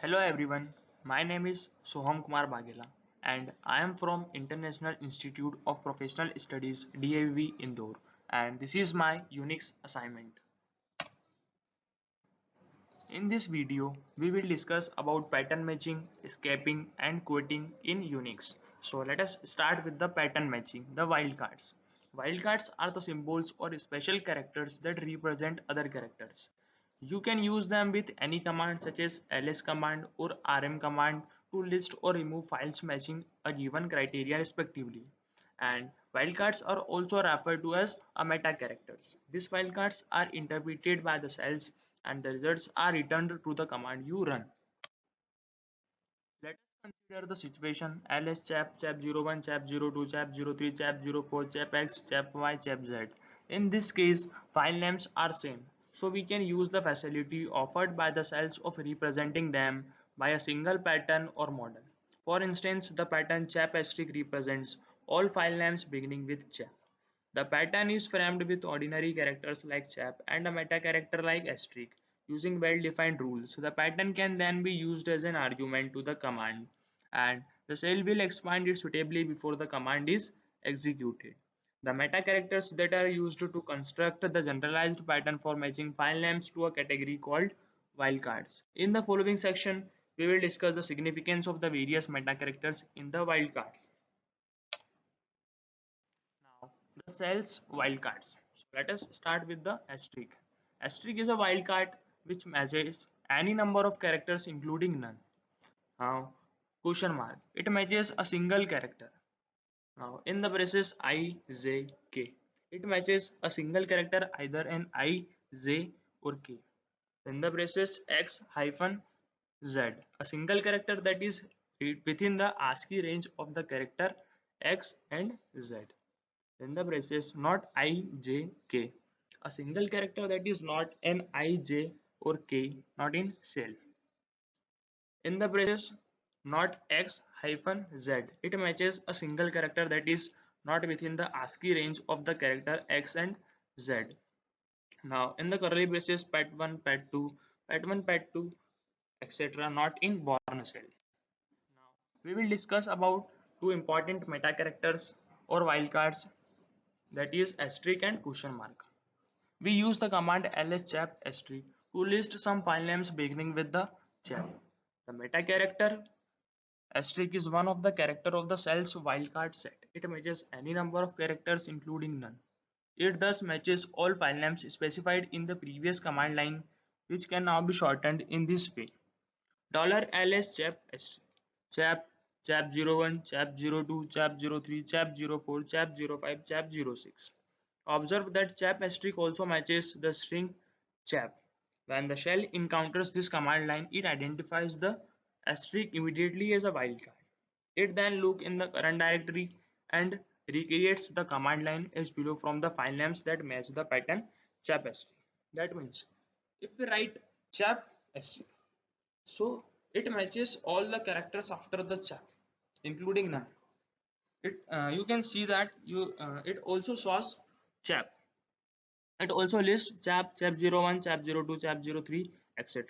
Hello everyone, my name is Soham Kumar Bagela and I am from International Institute of Professional Studies DAV Indore, and this is my Unix assignment. In this video, we will discuss about pattern matching, escaping and quitting in Unix. So let us start with the pattern matching, the wildcards. Wildcards are the symbols or special characters that represent other characters. You can use them with any command such as ls command or rm command to list or remove files matching a given criteria respectively. And wildcards are also referred to as a meta characters. These wildcards are interpreted by the cells and the results are returned to the command you run. Let us consider the situation ls chap 01, chap 02, chap 03, chap 04, chap x, chap y, chap z. In this case, file names are same, so we can use the facility offered by the cells of representing them by a single pattern or model. For instance, the pattern chap asterisk represents all file names beginning with chap. The pattern is framed with ordinary characters like chap and a meta character like asterisk using well-defined rules. So the pattern can then be used as an argument to the command, and the cell will expand it suitably before the command is executed. The meta characters that are used to construct the generalized pattern for matching file names to a category called wildcards. In the following section, we will discuss the significance of the various meta characters in the wildcards. Now, the cells wildcards. So let us start with the asterisk. Asterisk is a wildcard which matches any number of characters including none. Now, question mark. It matches a single character. Now, in the braces I, J, K. It matches a single character either in I, J or K. In the braces X hyphen Z. A single character that is within the ASCII range of the character X and Z. In the braces not I, J, K. A single character that is not an I, J or K, not in shell. In the braces not X hyphen Z. It matches a single character that is not within the ASCII range of the character X and Z. Now in the curly braces pet1, pet2, pet1, pet2, etc. not in born cell. Now we will discuss about two important meta characters or wildcards, that is asterisk and question mark. We use the command lschap asterisk to list some file names beginning with the chap. The meta character asterisk is one of the character of the cell's wildcard set. It matches any number of characters including none. It thus matches all file names specified in the previous command line, which can now be shortened in this way. $ls chap asterisk chap chap 01, chap 02, chap 03, chap 04, chap 05, chap 06. Observe that chap asterisk also matches the string chap. When the shell encounters this command line, it identifies the asterisk immediately as a wildcard. It then looks in the current directory and recreates the command line as below from the file names that match the pattern chap asterisk. That means if we write chap asterisk, so it matches all the characters after the chap, including none. You can see that it also shows chap. It also lists chap 01, chap 02, chap 03, etc.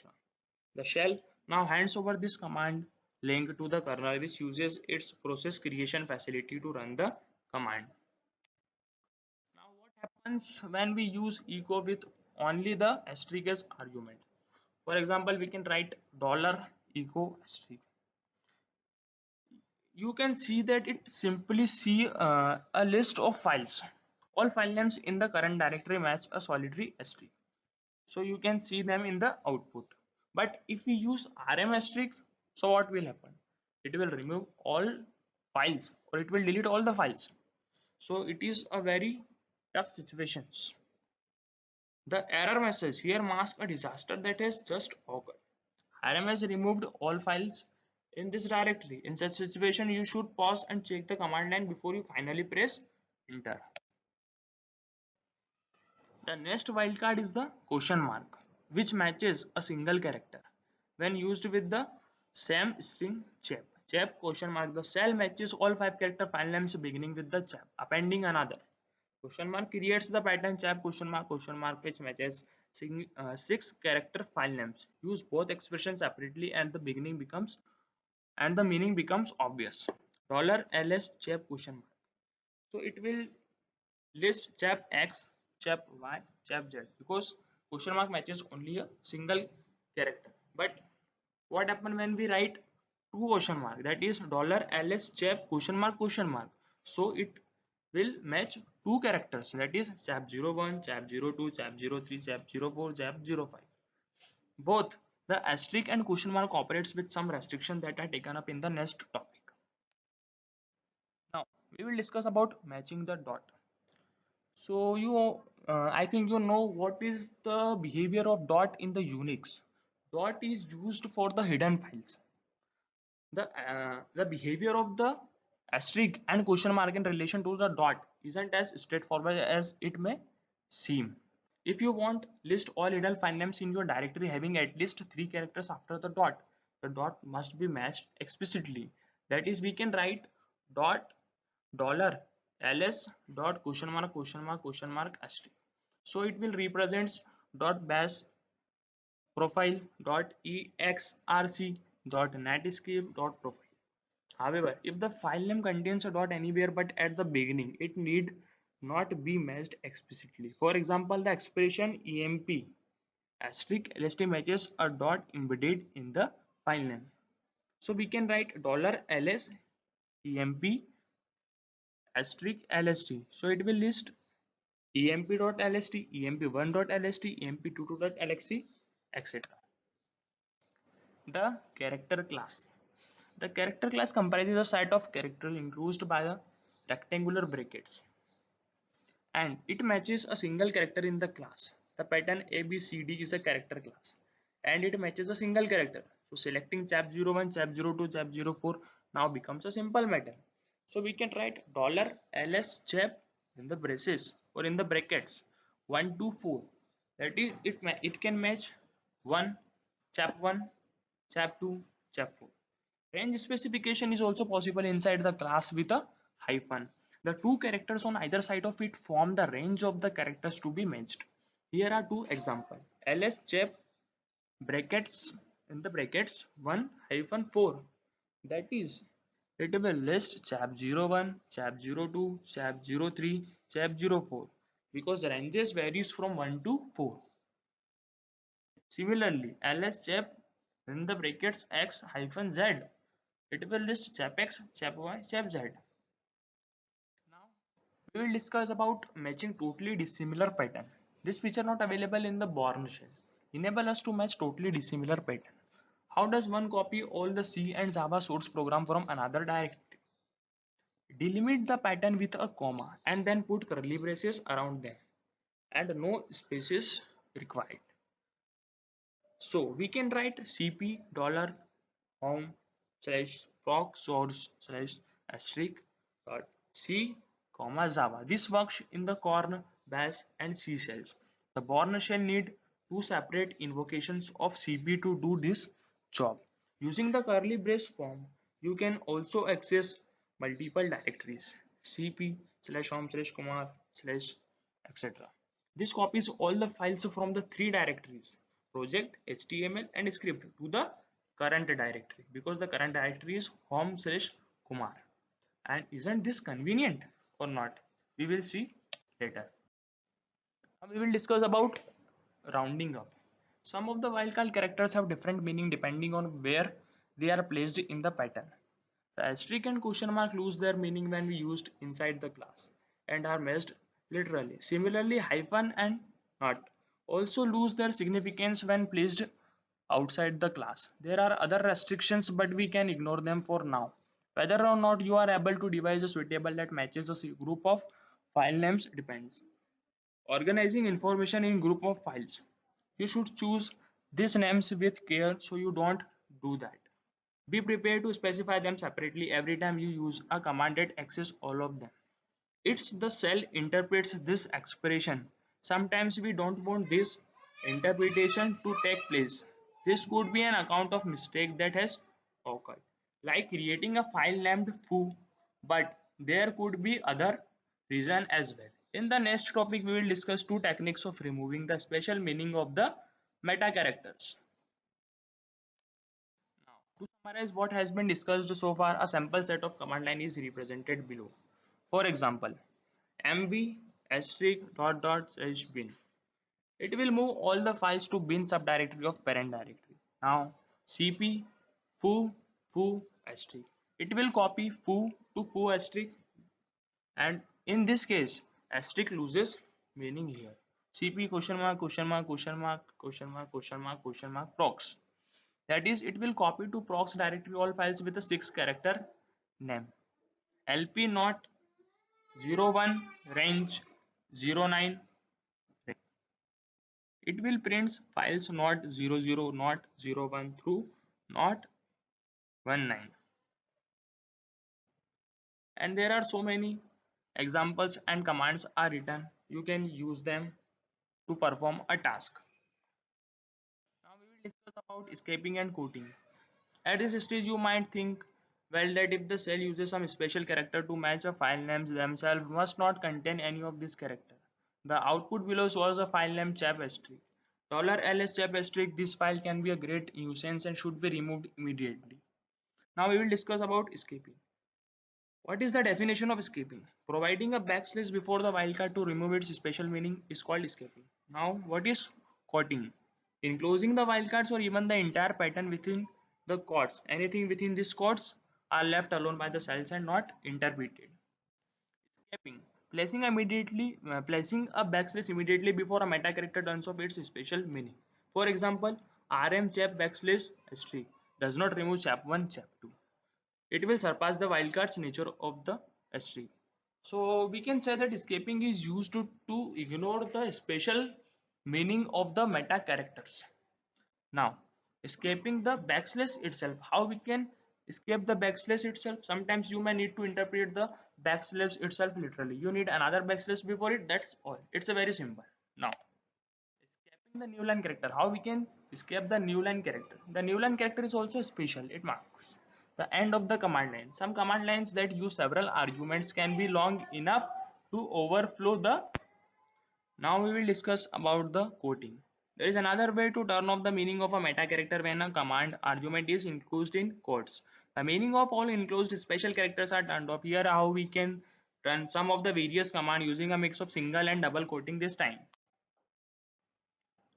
The shell now hands over this command link to the kernel, which uses its process creation facility to run the command. Now what happens when we use echo with only the asterisk as argument? For example, we can write $echo asterisk. You can see that it simply see a list of files. All file names in the current directory match a solitary asterisk, so you can see them in the output. But if we use rm asterisk, so what will happen? It will remove all files or it will delete all the files. So it is a very tough situations. The error message here masks a disaster that has just occurred. rm has removed all files in this directory. In such situation, you should pause and check the command line before you finally press enter. The next wildcard is the question mark, which matches a single character. When used with the same string chap, chap question mark, the cell matches all 5 character file names beginning with the chap, appending another. Question mark creates the pattern chap question mark, which matches six character file names. Use both expressions separately and the meaning becomes obvious. $ls chap question mark. So it will list chap x, chap y, chap z because question mark matches only a single character. But what happen when we write two question mark, that is $ls chap question mark, so it will match two characters, that is chap 01, chap 02, chap 03, chap 04, chap 05. Both the asterisk and question mark operates with some restrictions that are taken up in the next topic. Now we will discuss about matching the dot. So I think you know what is the behavior of dot in the Unix. Dot is used for the hidden files. The behavior of the asterisk and question mark in relation to the dot isn't as straightforward as it may seem. If you want list all hidden file names in your directory having at least three characters after the dot must be matched explicitly. That is, we can write dot dollar ls dot question mark asterisk. So it will represents dot bash profile dot exrc dot netscape dot profile. However, if the file name contains a dot anywhere but at the beginning, it need not be matched explicitly. For example, the expression emp asterisk lst matches a dot embedded in the file name. So we can write $ls emp asterisk lst. So it will list emp.lst, emp1.lst, emp22.lxt, etc. The character class. The character class comprises a set of characters enclosed by the rectangular brackets, and it matches a single character in the class. The pattern ABCD is a character class, and it matches a single character. So selecting chap 01, chap 02, chap 04 now becomes a simple matter. So we can write $ls chap in the braces or in the brackets 1 to 4. That is, it can match 1, chap 1, chap 2, chap 4. Range specification is also possible inside the class with a hyphen. The two characters on either side of it form the range of the characters to be matched. Here are two examples. ls chap brackets in the brackets 1 hyphen 4. That is, it will list chap 01, chap 02, chap 03, chap 04 because ranges varies from 1 to 4. Similarly, ls chap in the brackets x hyphen z, it will list chap x, chap y, chap z. Now we will discuss about matching totally dissimilar pattern. This feature not available in the Bourne shell. Enable us to match totally dissimilar pattern. How does one copy all the C and Java source program from another directory? Delimit the pattern with a comma and then put curly braces around them and no spaces required. So we can write cp dollar home slash proc source slash asterisk dot c comma java. This works in the corn, bash and c shells. The Bourne shell need two separate invocations of cp to do this job. Using the curly brace form, you can also access multiple directories cp slash home slash kumar slash etc. This copies all the files from the three directories project, html and script to the current directory because the current directory is home slash kumar. And isn't this convenient or not? We will see later. Now we will discuss about rounding up. Some of the wildcard characters have different meaning depending on where they are placed in the pattern. The asterisk and question mark lose their meaning when we used inside the class and are matched literally. Similarly, hyphen and not also lose their significance when placed outside the class. There are other restrictions, but we can ignore them for now. Whether or not you are able to devise a suitable that matches a group of file names depends. Organizing information in group of files. You should choose these names with care so you don't do that. Be prepared to specify them separately every time you use a command that access all of them. It's the cell interprets this expression. Sometimes we don't want this interpretation to take place. This could be an account of mistake that has occurred, like creating a file named foo, but there could be other reason as well. In the next topic, we will discuss two techniques of removing the special meaning of the meta characters. Now, to summarize what has been discussed so far, a sample set of command line is represented below. For example, mv asterisk dot dot slash bin. It will move all the files to bin subdirectory of parent directory. Now, cp foo asterisk. It will copy foo to foo asterisk, and in this case asterisk loses meaning here. Cp question mark question mark question mark question mark question mark question mark procs, that is it will copy to procs directory all files with a 6 character name. Lp not 01 range 09, it will print files not 00 not 01 through not 19. And there are so many examples and commands are written, you can use them to perform a task. Now we will discuss about escaping and quoting. At this stage you might think, well, that if the cell uses some special character to match a file names themselves must not contain any of this character. The output below shows a file name chap asterisk. $ls chap asterisk, this file can be a great nuisance and should be removed immediately. Now we will discuss about escaping. What is the definition of escaping? Providing a backslash before the wildcard to remove its special meaning is called escaping. Now, what is quoting? Enclosing the wildcards or even the entire pattern within the quotes. Anything within these quotes are left alone by the cells and not interpreted. Escaping. Placing a backslash immediately before a meta character turns off its special meaning. For example, rm chap backslash asterisk does not remove chap 1 chap 2. It will surpass the wildcard's nature of the S3. So we can say that escaping is used to ignore the special meaning of the meta characters. Now, escaping the backslash itself. How we can escape the backslash itself? Sometimes you may need to interpret the backslash itself literally. You need another backslash before it. That's all. It's a very simple. Now, escaping the new line character. How we can escape the new line character? The new line character is also special. It marks the end of the command line. Some command lines that use several arguments can be long enough to overflow the. Now we will discuss about the quoting. There is another way to turn off the meaning of a meta character when a command argument is enclosed in quotes. The meaning of all enclosed special characters are turned off. Here how we can run some of the various command using a mix of single and double quoting this time.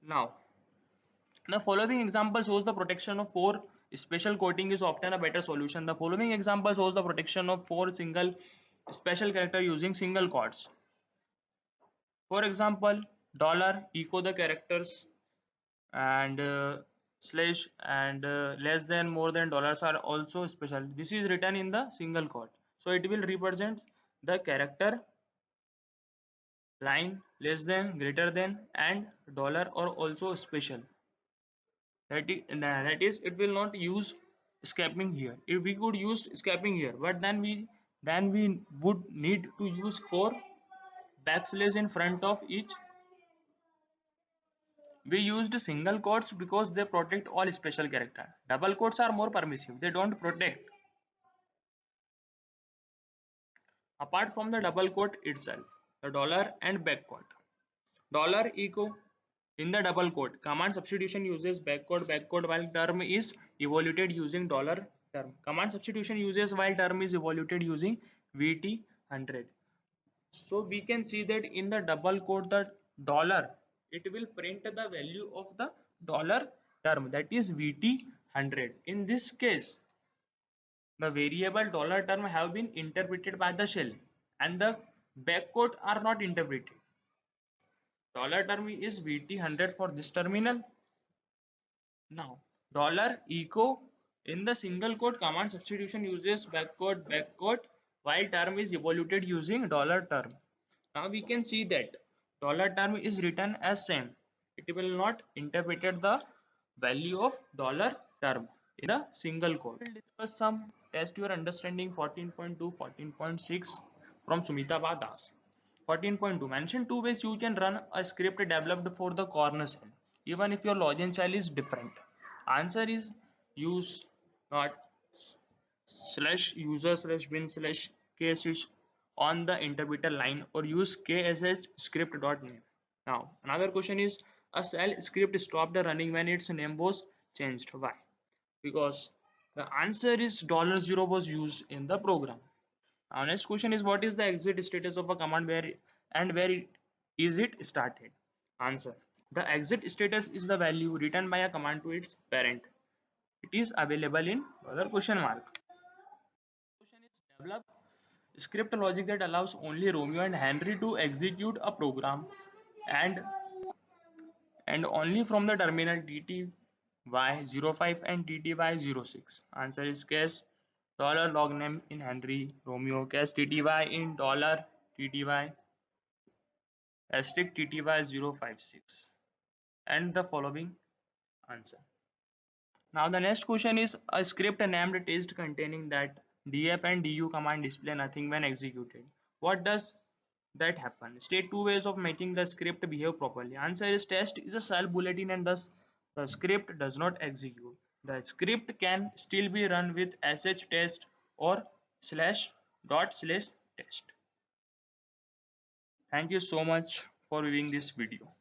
Now, the following example shows the protection of 4 special quoting is often a better solution. The following example shows the protection of 4 single special character using single quotes. For example, dollar echo the characters and slash and less than more than dollars are also special. This is written in the single quote. So it will represent the character line less than greater than and dollar are also special. That is it will not use escaping here. If we could use escaping here, but then we would need to use 4 backslash in front of each. We used single quotes because they protect all special character. Double quotes are more permissive, they don't protect. Apart from the double quote itself, the dollar and back quote. Dollar echo in the double quote. Command substitution uses back quote while term is evaluated using dollar term. Command substitution uses while term is evaluated using VT100. So we can see that in the double quote the dollar, it will print the value of the dollar term, that is VT100. In this case, the variable dollar term have been interpreted by the shell and the backquote are not interpreted. Dollar term is VT100 for this terminal. Now, dollar echo in the single quote command substitution uses backquote while term is evaluated using dollar term. Now we can see that dollar term is written as same. It will not interpret the value of dollar term in the single quote. We will discuss some test your understanding 14.2, 14.6 from Sumita Das. 14.2 mention 2 ways you can run a script developed for the corner cell even if your login cell is different. Answer is use not slash user slash bin slash case on the interpreter line or use ksh script.name. Now, another question is a shell script stopped running when its name was changed. Why? Because the answer is $0 was used in the program. Now, next question is what is the exit status of a command is it started? Answer. The exit status is the value written by a command to its parent. It is available in other question mark. Question is develop script logic that allows only Romeo and Henry to execute a program and only from the terminal TTY05 and TTY06. Answer is case $log name in Henry Romeo, case TTY in dollar TTY asterisk TTY056 and the following answer. Now the next question is a script named test containing that df and du command display nothing when executed. What does that happen? State two ways of making the script behave properly. Answer is test is a shell bulletin and thus the script does not execute. The script can still be run with sh test or slash dot slash test. Thank you so much for viewing this video.